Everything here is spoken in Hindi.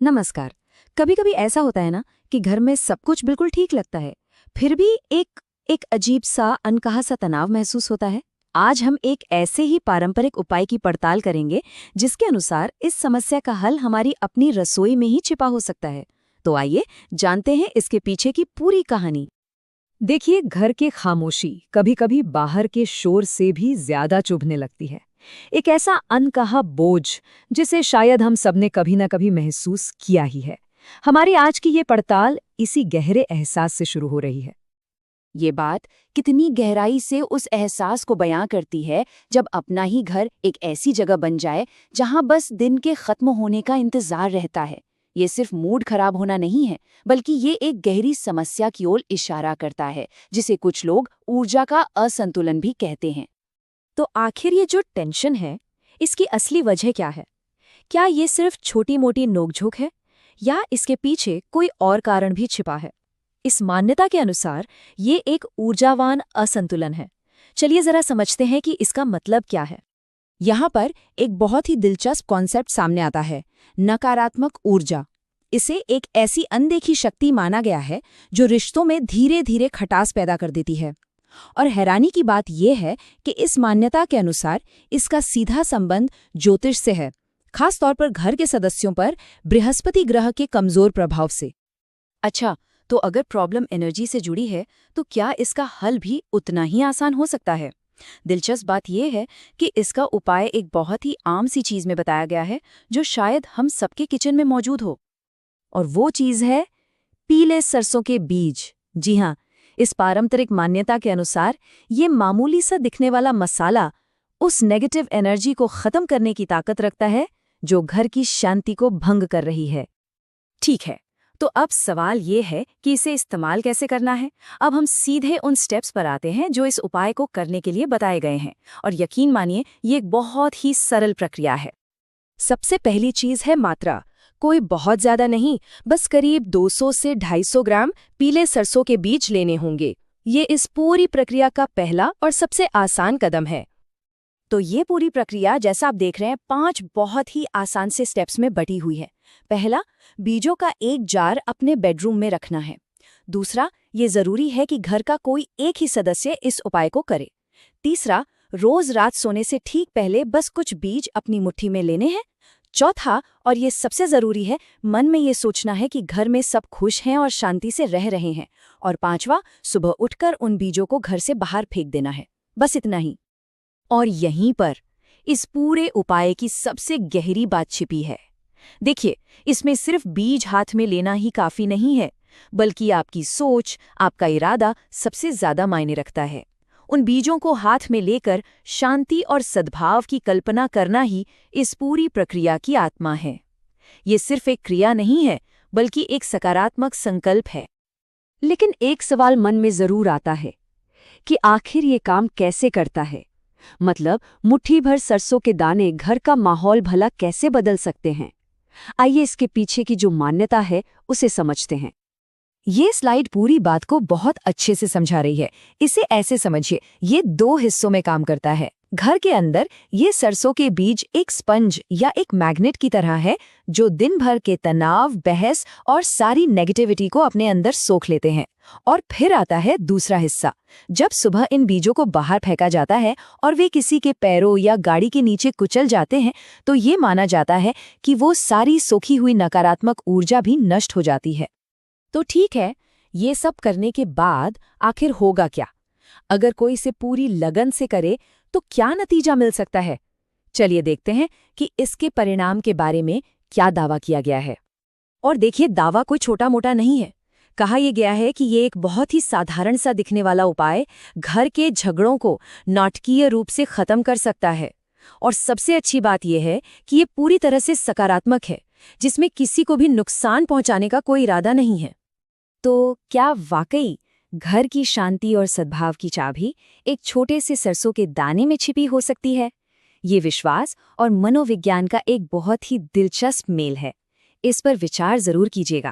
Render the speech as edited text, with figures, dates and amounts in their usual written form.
नमस्कार। कभी कभी ऐसा होता है ना कि घर में सब कुछ बिल्कुल ठीक लगता है, फिर भी एक एक अजीब सा अनकहा सा तनाव महसूस होता है। आज हम एक ऐसे ही पारंपरिक उपाय की पड़ताल करेंगे जिसके अनुसार इस समस्या का हल हमारी अपनी रसोई में ही छिपा हो सकता है। तो आइए जानते हैं इसके पीछे की पूरी कहानी। देखिए, घर की खामोशी कभी कभी बाहर के शोर से भी ज्यादा चुभने लगती है। एक ऐसा अनकहा बोझ जिसे शायद हम सबने कभी ना कभी महसूस किया ही है। हमारी आज की ये पड़ताल इसी गहरे एहसास से शुरू हो रही है। ये बात कितनी गहराई से उस एहसास को बयां करती है जब अपना ही घर एक ऐसी जगह बन जाए जहां बस दिन के खत्म होने का इंतजार रहता है। ये सिर्फ मूड खराब होना नहीं है, बल्कि ये एक गहरी समस्या की ओर इशारा करता है जिसे कुछ लोग ऊर्जा का असंतुलन भी कहते हैं। तो आखिर ये जो टेंशन है, इसकी असली वजह क्या है? क्या ये सिर्फ छोटी मोटी नोकझोंक है या इसके पीछे कोई और कारण भी छिपा है? इस मान्यता के अनुसार ये एक ऊर्जावान असंतुलन है। चलिए जरा समझते हैं कि इसका मतलब क्या है। यहाँ पर एक बहुत ही दिलचस्प कॉन्सेप्ट सामने आता है, नकारात्मक ऊर्जा। इसे एक ऐसी अनदेखी शक्ति माना गया है जो रिश्तों में धीरे धीरे खटास पैदा कर देती है। और हैरानी की बात यह है कि इस मान्यता के अनुसार इसका सीधा संबंध ज्योतिष से है, खास तौर पर घर के सदस्यों पर बृहस्पति ग्रह के कमजोर प्रभाव से। अच्छा, तो अगर प्रॉब्लम एनर्जी से जुड़ी है तो क्या इसका हल भी उतना ही आसान हो सकता है? दिलचस्प बात यह है कि इसका उपाय एक बहुत ही आम सी चीज में बताया गया है जो शायद हम सबके किचन में मौजूद हो। और वो चीज है पीले सरसों के बीज। जी हाँ, इस पारंपरिक मान्यता के अनुसार ये मामूली सा दिखने वाला मसाला उस नेगेटिव एनर्जी को खत्म करने की ताकत रखता है जो घर की शांति को भंग कर रही है। ठीक है, तो अब सवाल ये है कि इसे इस्तेमाल कैसे करना है। अब हम सीधे उन स्टेप्स पर आते हैं जो इस उपाय को करने के लिए बताए गए हैं, और यकीन मानिए ये एक बहुत ही सरल प्रक्रिया है। सबसे पहली चीज है मात्रा। कोई बहुत ज्यादा नहीं, बस करीब 200 से 250 ग्राम पीले सरसों के बीज लेने होंगे। ये इस पूरी प्रक्रिया का पहला और सबसे आसान कदम है। तो ये पूरी प्रक्रिया, जैसा आप देख रहे हैं, 5 बहुत ही आसान से स्टेप्स में बटी हुई है। पहला, बीजों का एक जार अपने बेडरूम में रखना है। दूसरा, ये जरूरी है कि घर का कोई एक ही सदस्य इस उपाय को करे। तीसरा, रोज रात सोने से ठीक पहले बस कुछ बीज अपनी मुट्ठी में लेने हैं। चौथा, और ये सबसे जरूरी है, मन में ये सोचना है कि घर में सब खुश हैं और शांति से रह रहे हैं। और पांचवा, सुबह उठकर उन बीजों को घर से बाहर फेंक देना है। बस इतना ही। और यहीं पर इस पूरे उपाय की सबसे गहरी बात छिपी है। देखिए, इसमें सिर्फ बीज हाथ में लेना ही काफी नहीं है, बल्कि आपकी सोच, आपका इरादा सबसे ज्यादा मायने रखता है। उन बीजों को हाथ में लेकर शांति और सद्भाव की कल्पना करना ही इस पूरी प्रक्रिया की आत्मा है। ये सिर्फ एक क्रिया नहीं है, बल्कि एक सकारात्मक संकल्प है। लेकिन एक सवाल मन में जरूर आता है कि आखिर ये काम कैसे करता है? मतलब, मुट्ठी भर सरसों के दाने घर का माहौल भला कैसे बदल सकते हैं? आइए इसके पीछे की जो मान्यता है उसे समझते हैं। ये स्लाइड पूरी बात को बहुत अच्छे से समझा रही है। इसे ऐसे समझिए, ये 2 हिस्सों में काम करता है। घर के अंदर ये सरसों के बीज एक स्पंज या एक मैग्नेट की तरह है जो दिन भर के तनाव, बहस और सारी नेगेटिविटी को अपने अंदर सोख लेते हैं। और फिर आता है दूसरा हिस्सा। जब सुबह इन बीजों को बाहर फेंका जाता है और वे किसी के पैरों या गाड़ी के नीचे कुचल जाते हैं, तो ये माना जाता है कि वो सारी सोखी हुई नकारात्मक ऊर्जा भी नष्ट हो जाती है। तो ठीक है, ये सब करने के बाद आखिर होगा क्या? अगर कोई इसे पूरी लगन से करे तो क्या नतीजा मिल सकता है? चलिए देखते हैं कि इसके परिणाम के बारे में क्या दावा किया गया है। और देखिए, दावा कोई छोटा मोटा नहीं है। कहा यह गया है कि ये एक बहुत ही साधारण सा दिखने वाला उपाय घर के झगड़ों को नाटकीय रूप से खत्म कर सकता है। और सबसे अच्छी बात यह है कि ये पूरी तरह से सकारात्मक है, जिसमें किसी को भी नुकसान पहुंचाने का कोई इरादा नहीं है। तो क्या वाकई घर की शांति और सद्भाव की चाबी एक छोटे से सरसों के दाने में छिपी हो सकती है? ये विश्वास और मनोविज्ञान का एक बहुत ही दिलचस्प मेल है। इस पर विचार जरूर कीजिएगा।